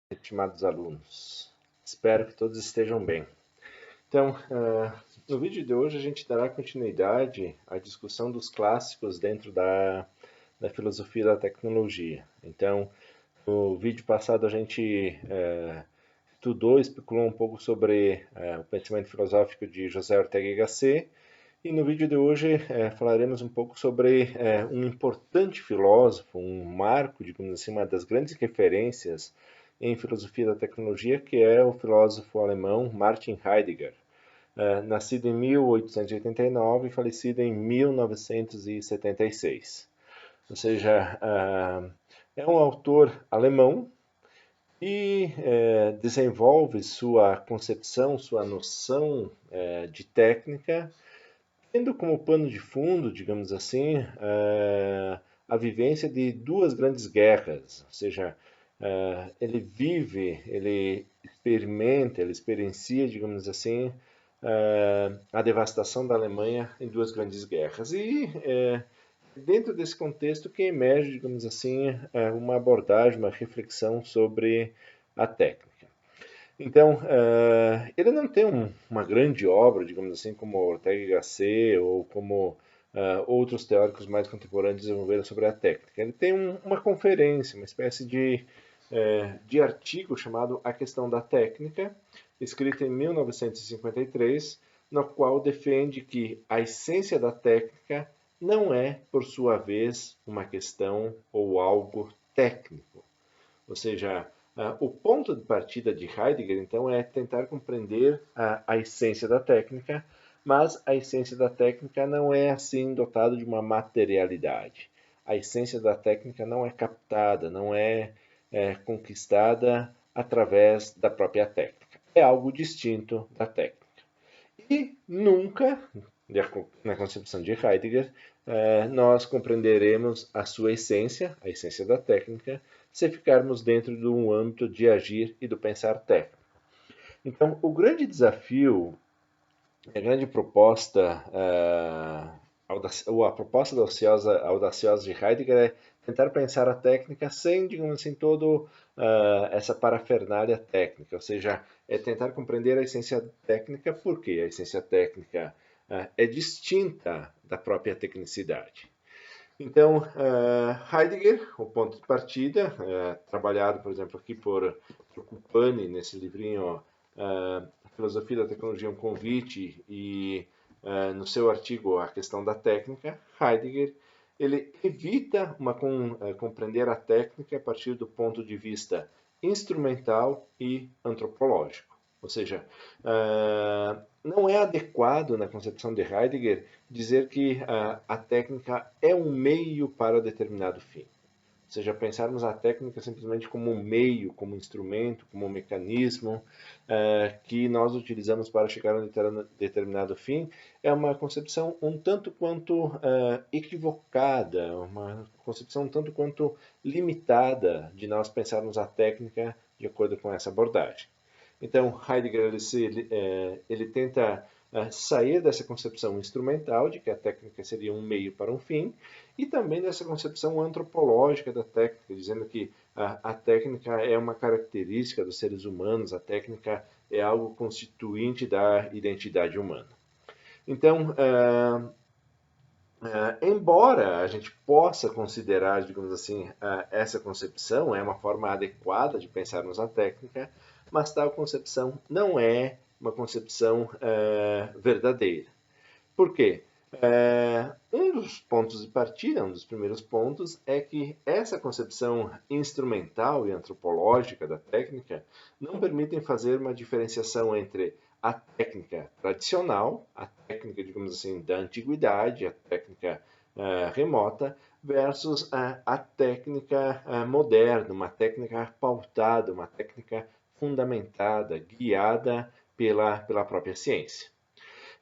Estimados alunos. Espero que todos estejam bem. Então, no vídeo de hoje a gente dará continuidade à discussão dos clássicos dentro da filosofia da tecnologia. Então, no vídeo passado a gente estudou, especulou um pouco sobre o pensamento filosófico de José Ortega y Gasset, e no vídeo de hoje falaremos um pouco sobre um importante filósofo, um marco, digamos assim, uma das grandes referências em filosofia da tecnologia, que é o filósofo alemão Martin Heidegger, nascido em 1889 e falecido em 1976. Ou seja, é um autor alemão e desenvolve sua concepção, sua noção de técnica tendo como pano de fundo, digamos assim, a vivência de duas grandes guerras, ou seja, ele vive, ele experimenta, ele experiencia, digamos assim, a devastação da Alemanha em duas grandes guerras. E dentro desse contexto que emerge, digamos assim, uma abordagem, uma reflexão sobre a técnica. Então, ele não tem uma grande obra, digamos assim, como Ortega y Gasset ou como outros teóricos mais contemporâneos desenvolveram sobre a técnica. Ele tem uma conferência, uma espécie de artigo chamado A Questão da Técnica, escrito em 1953, no qual defende que a essência da técnica não é, por sua vez, uma questão ou algo técnico. Ou seja, o ponto de partida de Heidegger, então, é tentar compreender a essência da técnica, mas a essência da técnica não é assim dotada de uma materialidade. A essência da técnica não é captada, não é conquistada através da própria técnica. É algo distinto da técnica. E nunca, na concepção de Heidegger, nós compreenderemos a sua essência, a essência da técnica, se ficarmos dentro de um âmbito de agir e do pensar técnico. Então, o grande desafio, a grande proposta, ou a proposta audaciosa de Heidegger é tentar pensar a técnica sem, digamos assim, todo essa parafernália técnica, ou seja, é tentar compreender a essência técnica, porque a essência técnica é distinta da própria tecnicidade. Então, Heidegger, o ponto de partida, trabalhado, por exemplo, aqui por Kupani, nesse livrinho Filosofia da Tecnologia, um convite, e no seu artigo A Questão da Técnica, Heidegger, ele evita compreender a técnica a partir do ponto de vista instrumental e antropológico. Ou seja, não é adequado na concepção de Heidegger dizer que a técnica é um meio para determinado fim. Ou seja, pensarmos a técnica simplesmente como um meio, como um instrumento, como um mecanismo que nós utilizamos para chegar a um determinado fim, é uma concepção um tanto quanto equivocada, uma concepção um tanto quanto limitada de nós pensarmos a técnica de acordo com essa abordagem. Então, Heidegger ele tenta sair dessa concepção instrumental de que a técnica seria um meio para um fim e também dessa concepção antropológica da técnica, dizendo que a técnica é uma característica dos seres humanos, a técnica é algo constituinte da identidade humana. Então, embora a gente possa considerar, digamos assim, essa concepção é uma forma adequada de pensarmos a técnica, mas tal concepção não é uma concepção verdadeira. Por quê? Um dos pontos de partida, um dos primeiros pontos, é que essa concepção instrumental e antropológica da técnica não permitem fazer uma diferenciação entre a técnica tradicional, a técnica, digamos assim, da antiguidade, a técnica remota, versus a técnica moderna, uma técnica pautada, uma técnica fundamentada, guiada pela própria ciência.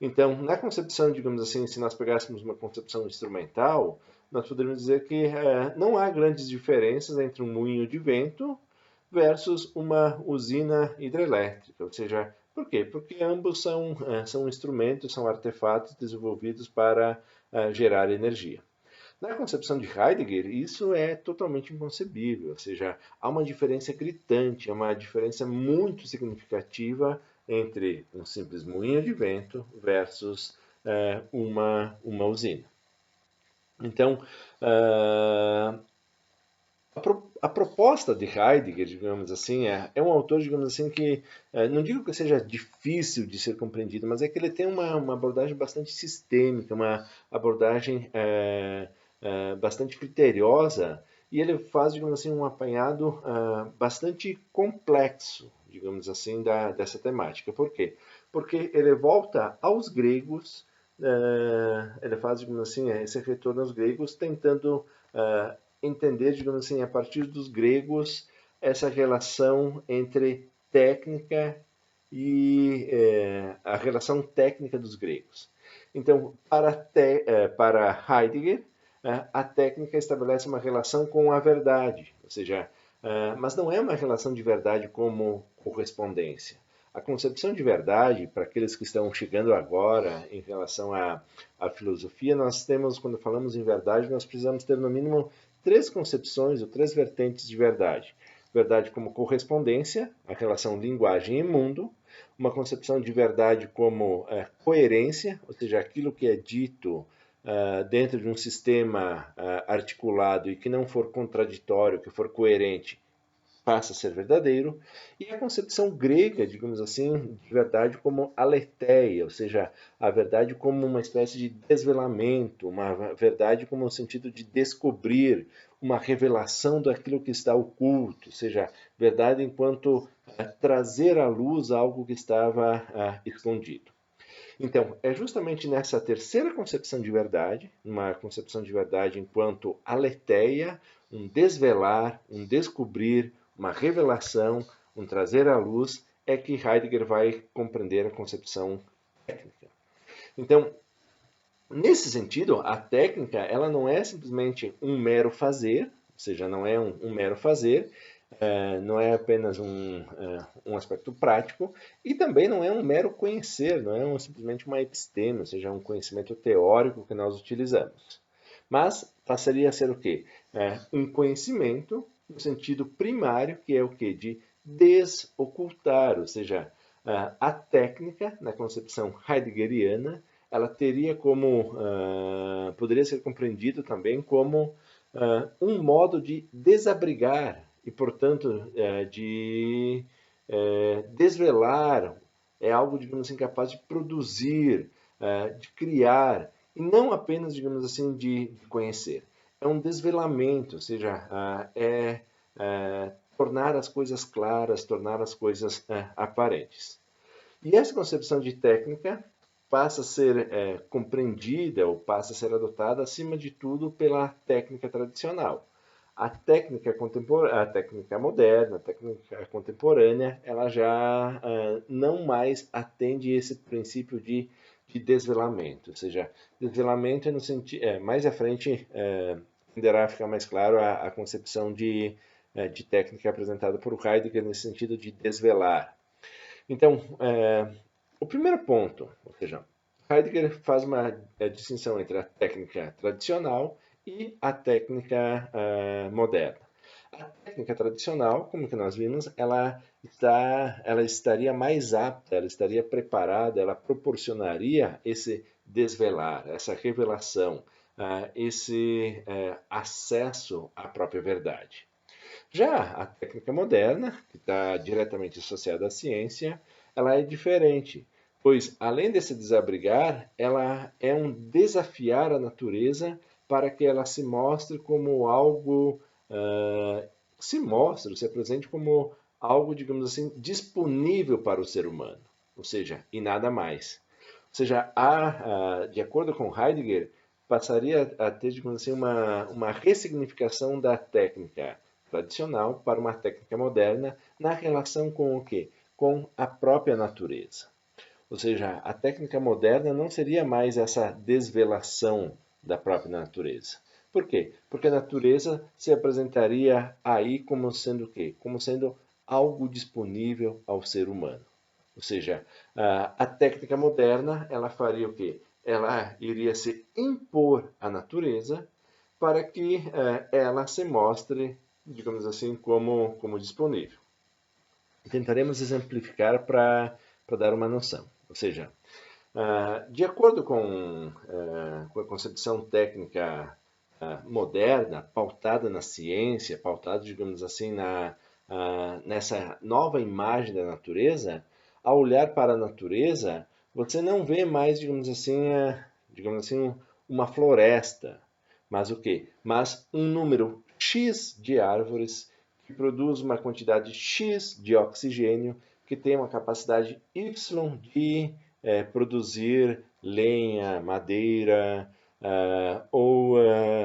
Então, na concepção, digamos assim, se nós pegássemos uma concepção instrumental, nós poderíamos dizer que não há grandes diferenças entre um moinho de vento versus uma usina hidrelétrica. Ou seja, por quê? Porque ambos são instrumentos, são artefatos desenvolvidos para gerar energia. Na concepção de Heidegger, isso é totalmente inconcebível, ou seja, há uma diferença gritante, há uma diferença muito significativa entre um simples moinho de vento versus uma usina. Então, a proposta de Heidegger, digamos assim, é um autor, digamos assim, que não digo que seja difícil de ser compreendido, mas é que ele tem uma abordagem bastante sistêmica, uma abordagem bastante criteriosa, e ele faz, digamos assim, um apanhado bastante complexo, digamos assim, dessa temática. Por quê? Porque ele volta aos gregos, ele faz, digamos assim, esse retorno aos gregos, tentando entender, digamos assim, a partir dos gregos, essa relação entre técnica e a relação técnica dos gregos. Então, para Heidegger, a técnica estabelece uma relação com a verdade, ou seja, mas não é uma relação de verdade como correspondência. A concepção de verdade, para aqueles que estão chegando agora em relação à filosofia, nós temos, quando falamos em verdade, nós precisamos ter no mínimo três concepções ou três vertentes de verdade. Verdade como correspondência, a relação linguagem e mundo, uma concepção de verdade como coerência, ou seja, aquilo que é dito dentro de um sistema articulado e que não for contraditório, que for coerente, passa a ser verdadeiro, e a concepção grega, digamos assim, de verdade como aletheia, ou seja, a verdade como uma espécie de desvelamento, uma verdade como no sentido de descobrir, uma revelação daquilo que está oculto, ou seja, verdade enquanto trazer à luz algo que estava escondido. Então, é justamente nessa terceira concepção de verdade, uma concepção de verdade enquanto aletheia, um desvelar, um descobrir, uma revelação, um trazer à luz, é que Heidegger vai compreender a concepção técnica. Então, nesse sentido, a técnica ela não é simplesmente um mero fazer, ou seja, não é um mero fazer, não é apenas um aspecto prático, e também não é um mero conhecer, não é simplesmente uma episteme, ou seja, um conhecimento teórico que nós utilizamos. Mas passaria a ser o quê? Um conhecimento no sentido primário, que é o quê? De desocultar, ou seja, a técnica, na concepção heideggeriana, ela teria como, poderia ser compreendido também como um modo de desabrigar e, portanto, de desvelar, é algo, digamos assim, capaz de produzir, de criar, e não apenas, digamos assim, de conhecer. É um desvelamento, ou seja, tornar as coisas claras, tornar as coisas aparentes. E essa concepção de técnica passa a ser compreendida ou passa a ser adotada, acima de tudo, pela técnica tradicional. A técnica moderna, a técnica contemporânea, ela já não mais atende esse princípio de desvelamento. Ou seja, desvelamento é no sentido, mais à frente tenderá a ficar mais claro a concepção de técnica apresentada por Heidegger nesse sentido de desvelar. Então, o primeiro ponto, ou seja, Heidegger faz uma distinção entre a técnica tradicional e a técnica moderna. A técnica tradicional, como que nós vimos, ela estaria mais apta, ela estaria preparada, ela proporcionaria esse desvelar, essa revelação, esse acesso à própria verdade. Já a técnica moderna, que está diretamente associada à ciência, ela é diferente, pois além desse desabrigar, ela é um desafiar a natureza para que ela se mostre como algo, se apresente como algo, digamos assim, disponível para o ser humano, ou seja, e nada mais. Ou seja, de acordo com Heidegger, passaria a ter, digamos assim, uma ressignificação da técnica tradicional para uma técnica moderna na relação com o quê? Com a própria natureza. Ou seja, a técnica moderna não seria mais essa desvelação da própria natureza. Por quê? Porque a natureza se apresentaria aí como sendo o quê? Como sendo algo disponível ao ser humano. Ou seja, a técnica moderna, ela faria o quê? Ela iria se impor à natureza para que ela se mostre, digamos assim, como disponível. Tentaremos exemplificar para dar uma noção. Ou seja, de acordo com a concepção técnica moderna, pautada na ciência, pautada, digamos assim, nessa nova imagem da natureza, ao olhar para a natureza, você não vê mais, digamos assim, uma floresta, mas o quê? Mas um número X de árvores que produz uma quantidade X de oxigênio, que tem uma capacidade Y de produzir lenha, madeira ou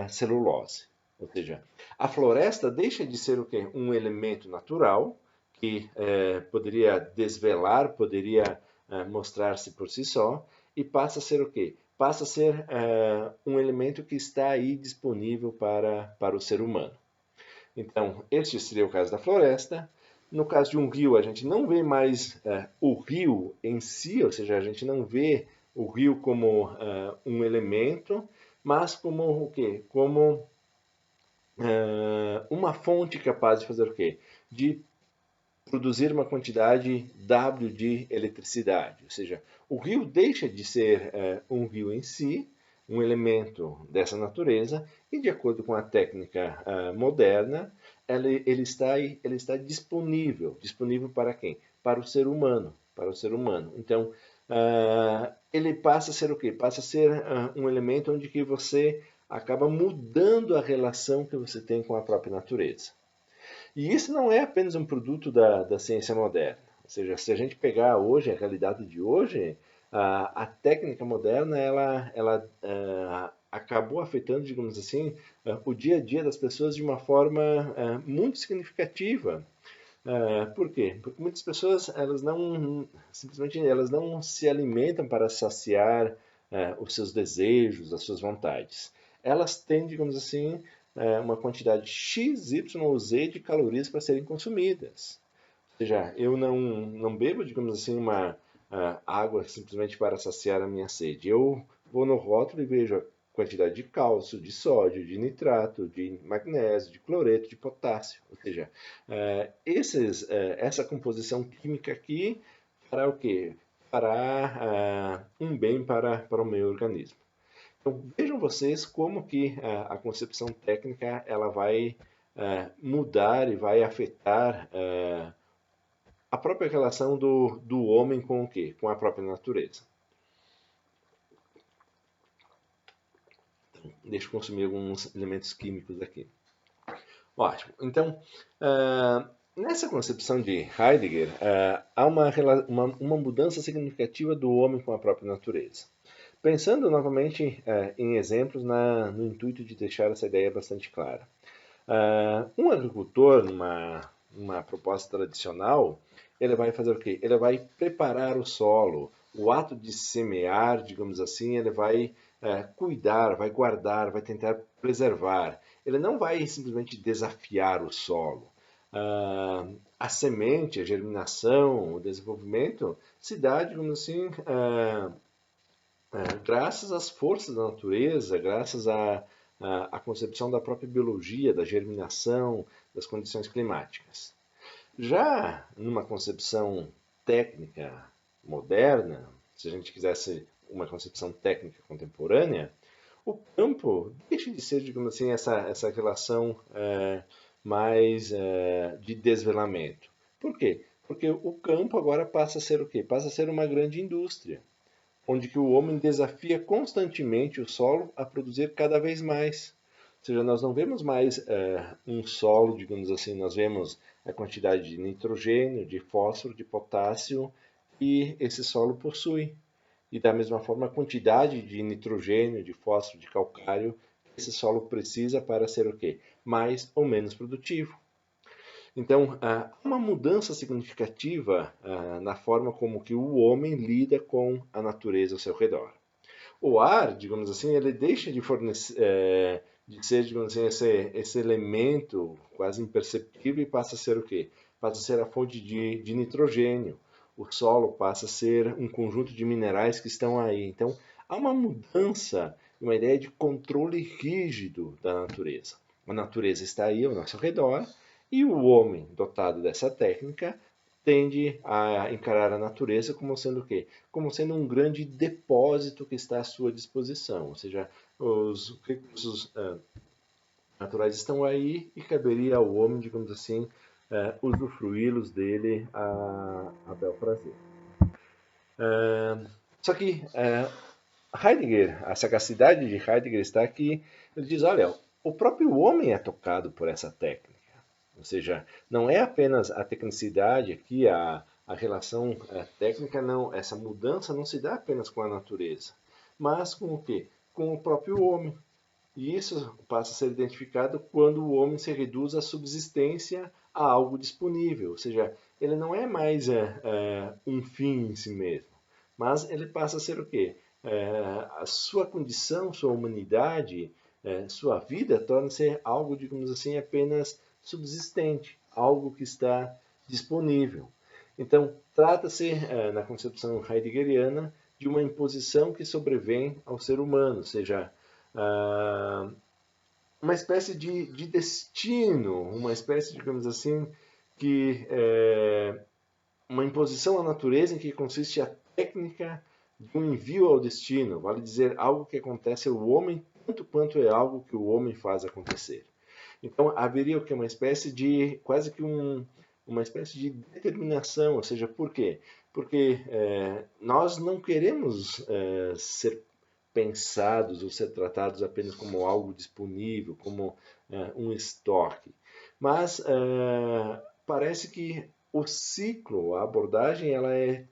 celulose. Ou seja, a floresta deixa de ser o quê? Um elemento natural que poderia desvelar, poderia mostrar-se por si só, e passa a ser o quê? Passa a ser um elemento que está aí disponível para o ser humano. Então, este seria o caso da floresta. No caso de um rio, a gente não vê mais o rio em si, ou seja, a gente não vê o rio como um elemento, mas como o quê? Como uma fonte capaz de fazer o quê? De produzir uma quantidade W de eletricidade. Ou seja, o rio deixa de ser um rio em si, um elemento dessa natureza, e de acordo com a técnica moderna, ele está disponível. Disponível para quem? Para o ser humano. Para o ser humano. Então, ele passa a ser o quê? Passa a ser um elemento onde que você acaba mudando a relação que você tem com a própria natureza. E isso não é apenas um produto da ciência moderna. Ou seja, se a gente pegar hoje, a realidade de hoje, a técnica moderna, ela acabou afetando, digamos assim, o dia a dia das pessoas de uma forma muito significativa. Por quê? Porque muitas pessoas, elas não, simplesmente, elas não se alimentam para saciar os seus desejos, as suas vontades. Elas têm, digamos assim, uma quantidade X, Y ou Z de calorias para serem consumidas. Ou seja, eu não bebo, digamos assim, uma água simplesmente para saciar a minha sede. Eu vou no rótulo e vejo a quantidade de cálcio, de sódio, de nitrato, de magnésio, de cloreto, de potássio. Ou seja, essa composição química aqui fará o quê? Fará um bem para o meu organismo. Então, vejam vocês como que a concepção técnica ela vai mudar e vai afetar a própria relação do homem com o quê? Com a própria natureza. Então, deixa eu consumir alguns elementos químicos aqui. Ótimo. Então, nessa concepção de Heidegger, há uma mudança significativa do homem com a própria natureza. Pensando novamente em exemplos no intuito de deixar essa ideia bastante clara. Um agricultor, numa proposta tradicional, ele vai fazer o quê? Ele vai preparar o solo. O ato de semear, digamos assim, ele vai cuidar, vai guardar, vai tentar preservar. Ele não vai simplesmente desafiar o solo. A semente, a germinação, o desenvolvimento se dá, digamos assim, graças às forças da natureza, graças à concepção da própria biologia, da germinação, das condições climáticas. Já numa concepção técnica moderna, se a gente quisesse uma concepção técnica contemporânea, o campo deixa de ser, digamos assim, essa relação mais de desvelamento. Por quê? Porque o campo agora passa a ser o quê? Passa a ser uma grande indústria, onde que o homem desafia constantemente o solo a produzir cada vez mais. Ou seja, nós não vemos mais um solo, digamos assim, nós vemos a quantidade de nitrogênio, de fósforo, de potássio que esse solo possui. E da mesma forma a quantidade de nitrogênio, de fósforo, de calcário que esse solo precisa para ser o quê? Mais ou menos produtivo. Então, há uma mudança significativa na forma como que o homem lida com a natureza ao seu redor. O ar, digamos assim, ele deixa de fornecer, de ser, digamos assim, esse elemento quase imperceptível e passa a ser o quê? Passa a ser a fonte de nitrogênio. O solo passa a ser um conjunto de minerais que estão aí. Então, há uma mudança uma ideia de controle rígido da natureza. A natureza está aí ao nosso redor e o homem, dotado dessa técnica, tende a encarar a natureza como sendo o quê? Como sendo um grande depósito que está à sua disposição, ou seja, os recursos naturais estão aí e caberia ao homem, digamos assim, usufruí-los dele a bel prazer. Só que Heidegger, a sagacidade de Heidegger está aqui, ele diz, olha, o próprio homem é tocado por essa técnica. Ou seja, não é apenas a tecnicidade aqui, a relação técnica, não, essa mudança não se dá apenas com a natureza, mas com o quê? Com o próprio homem. E isso passa a ser identificado quando o homem se reduz à subsistência a algo disponível, ou seja, ele não é mais um fim em si mesmo, mas ele passa a ser o quê? A sua condição, sua humanidade, sua vida torna-se algo, digamos assim, apenas subsistente, algo que está disponível. Então, trata-se, na concepção heideggeriana, de uma imposição que sobrevém ao ser humano, ou seja, uma espécie de destino, uma espécie, digamos assim, que uma imposição à natureza em que consiste a técnica de um envio ao destino, vale dizer, algo que acontece ao homem tanto quanto é algo que o homem faz acontecer. Então haveria o que uma espécie de quase que uma espécie de determinação, ou seja, por quê? Porque nós não queremos ser pensados ou ser tratados apenas como algo disponível, como um estoque. Mas parece que o ciclo, a abordagem, ela é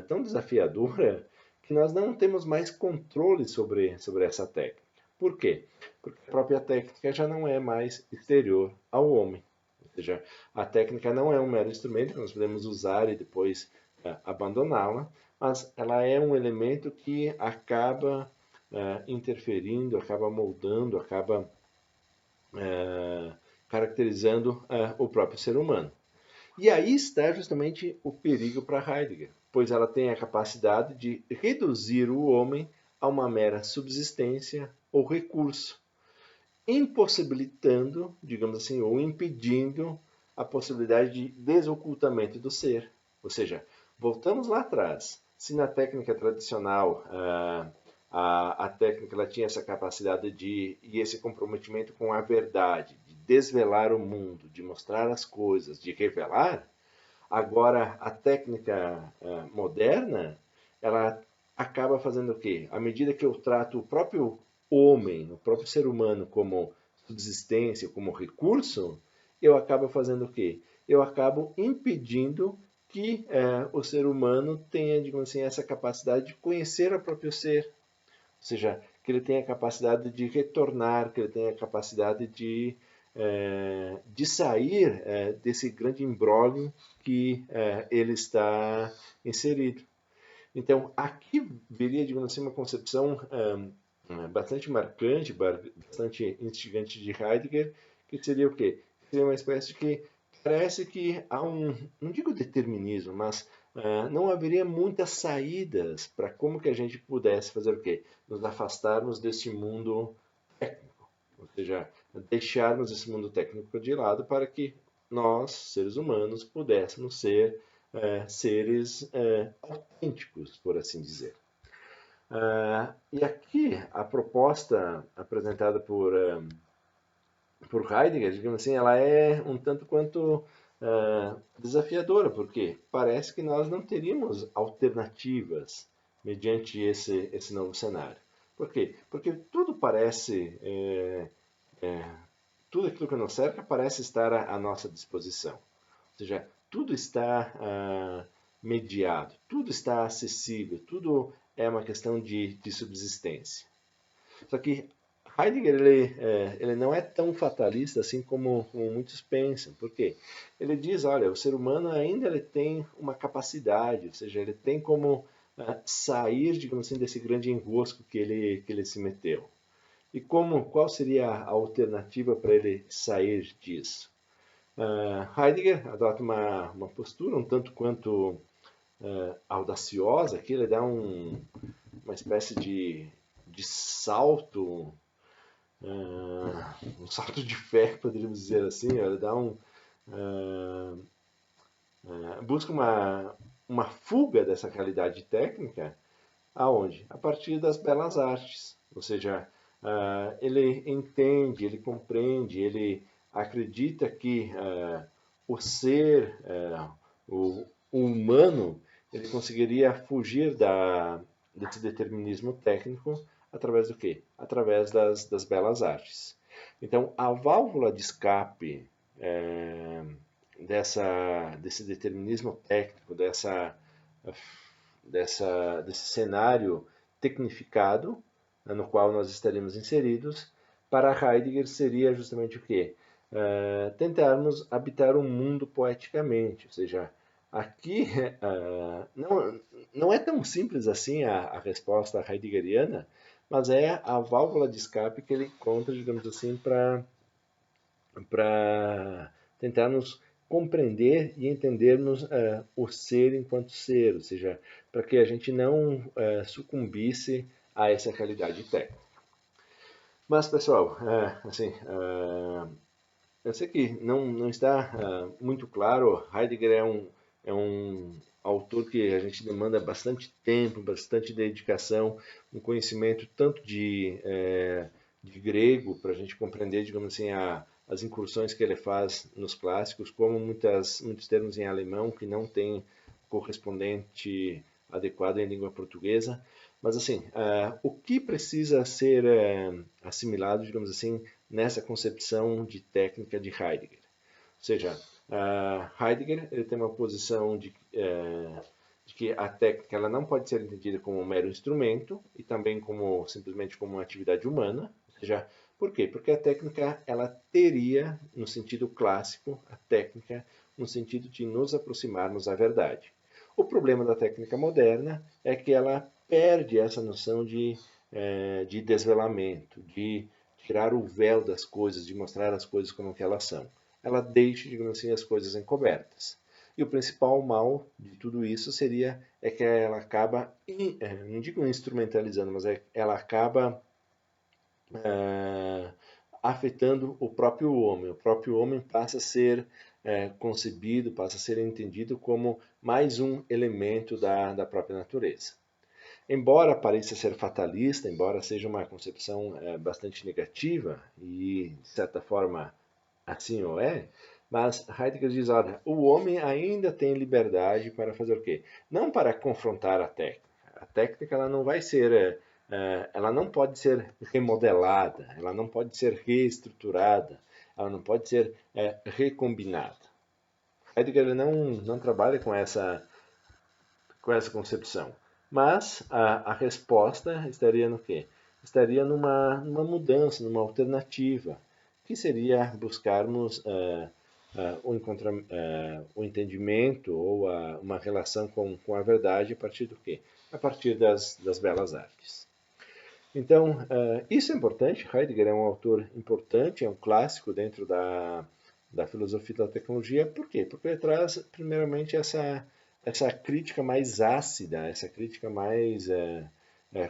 tão desafiadora que nós não temos mais controle sobre essa técnica. Por quê? Porque a própria técnica já não é mais exterior ao homem. Ou seja, a técnica não é um mero instrumento que nós podemos usar e depois abandoná-la, mas ela é um elemento que acaba interferindo, acaba moldando, acaba caracterizando o próprio ser humano. E aí está justamente o perigo para Heidegger, pois ela tem a capacidade de reduzir o homem a uma mera subsistência ou recurso, impossibilitando, digamos assim, ou impedindo a possibilidade de desocultamento do ser. Ou seja, voltamos lá atrás. Se na técnica tradicional a técnica ela tinha essa capacidade e esse comprometimento com a verdade, de desvelar o mundo, de mostrar as coisas, de revelar, agora a técnica moderna, ela acaba fazendo o quê? À medida que eu trato o próprio homem, o próprio ser humano como subsistência, como recurso, eu acabo fazendo o quê? Eu acabo impedindo que o ser humano tenha, digamos assim, essa capacidade de conhecer o próprio ser. Ou seja, que ele tenha a capacidade de retornar, que ele tenha a capacidade de sair desse grande imbróglio que ele está inserido. Então, aqui viria, digamos assim, uma concepção bastante marcante, bastante instigante de Heidegger, que seria o quê? Seria uma espécie de que parece que há não digo determinismo, mas não haveria muitas saídas para como que a gente pudesse fazer o quê? Nos afastarmos desse mundo técnico, ou seja, deixarmos esse mundo técnico de lado para que nós, seres humanos, pudéssemos ser seres autênticos, por assim dizer. E aqui a proposta apresentada por Heidegger, digamos assim, ela é um tanto quanto desafiadora, porque parece que nós não teríamos alternativas mediante esse novo cenário. Por quê? Porque tudo parece, tudo aquilo que nos cerca parece estar à nossa disposição. Ou seja, tudo está mediado, tudo está acessível, tudo é uma questão de subsistência. Só que Heidegger ele não é tão fatalista assim como muitos pensam. Por quê? Ele diz, olha, o ser humano ainda ele tem uma capacidade, ou seja, ele tem como sair, digamos assim, desse grande enrosco que ele se meteu. E qual seria a alternativa para ele sair disso? Heidegger adota uma postura um tanto quanto audaciosa, que ele dá uma espécie de de salto, um salto de fé, poderíamos dizer assim. Ele dá busca uma fuga dessa realidade técnica. Aonde? A partir das belas artes. Ou seja, ele entende, ele compreende, ele acredita que o ser, o humano, ele conseguiria fugir desse determinismo técnico através do quê? Através das belas artes. Então, a válvula de escape desse determinismo técnico, desse cenário tecnificado, né, no qual nós estaremos inseridos, para Heidegger seria justamente o quê? Tentarmos habitar um mundo poeticamente, ou seja, aqui não é tão simples assim a resposta heideggeriana, mas é a válvula de escape que ele encontra, digamos assim, para tentarmos compreender e entendermos o ser enquanto ser, ou seja, para que a gente não sucumbisse a essa realidade técnica. Mas, pessoal, eu sei que não está muito claro. Heidegger é um autor que a gente demanda bastante tempo, bastante dedicação, um conhecimento tanto de grego, para a gente compreender, digamos assim, as incursões que ele faz nos clássicos, como muitos termos em alemão que não tem correspondente adequado em língua portuguesa. Mas, assim, o que precisa ser assimilado, digamos assim, nessa concepção de técnica de Heidegger? Ou seja, Heidegger ele tem uma posição de que a técnica ela não pode ser entendida como um mero instrumento e também simplesmente como uma atividade humana. Ou seja, por quê? Porque a técnica ela teria, no sentido clássico, a técnica no sentido de nos aproximarmos da verdade. O problema da técnica moderna é que ela perde essa noção de desvelamento, de tirar o véu das coisas, de mostrar as coisas como que elas são. Ela deixa, digamos assim, as coisas encobertas. E o principal mal de tudo isso é que ela acaba, não digo instrumentalizando, mas ela acaba afetando o próprio homem. O próprio homem passa a ser concebido, passa a ser entendido como mais um elemento da própria natureza. Embora pareça ser fatalista, embora seja uma concepção bastante negativa, e de certa forma assim o é, mas Heidegger diz, olha, o homem ainda tem liberdade para fazer o quê? Não para confrontar a técnica. A técnica ela não vai ser, ela não pode ser remodelada, ela não pode ser reestruturada, ela não pode ser recombinada. Heidegger ele não trabalha com essa concepção. Mas a resposta estaria no quê? Estaria numa mudança, numa alternativa, que seria buscarmos o entendimento ou uma relação com a verdade a partir do quê? A partir das belas artes. Então, isso é importante. Heidegger é um autor importante, é um clássico dentro da filosofia da tecnologia. Por quê? Porque ele traz, primeiramente, essa crítica mais ácida, essa crítica mais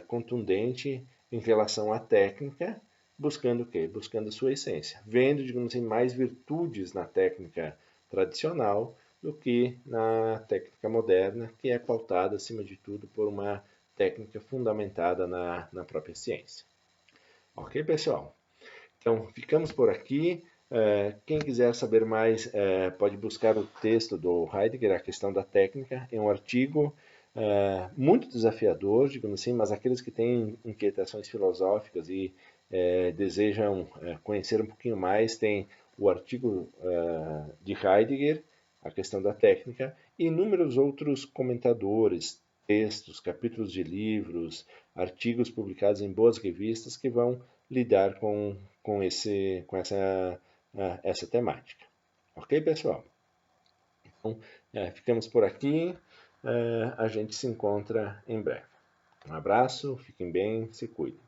contundente em relação à técnica, buscando o quê? Buscando a sua essência. Vendo, digamos assim, mais virtudes na técnica tradicional do que na técnica moderna, que é pautada, acima de tudo, por uma técnica fundamentada na própria ciência. Ok, pessoal? Então, ficamos por aqui. Quem quiser saber mais, pode buscar o texto do Heidegger, A Questão da Técnica. É um artigo muito desafiador, digamos assim, mas aqueles que têm inquietações filosóficas e desejam conhecer um pouquinho mais, tem o artigo de Heidegger, A Questão da Técnica, e inúmeros outros comentadores, textos, capítulos de livros, artigos publicados em boas revistas que vão lidar com essa temática. Ok, pessoal? Então, ficamos por aqui. A gente se encontra em breve. Um abraço, fiquem bem, se cuidem.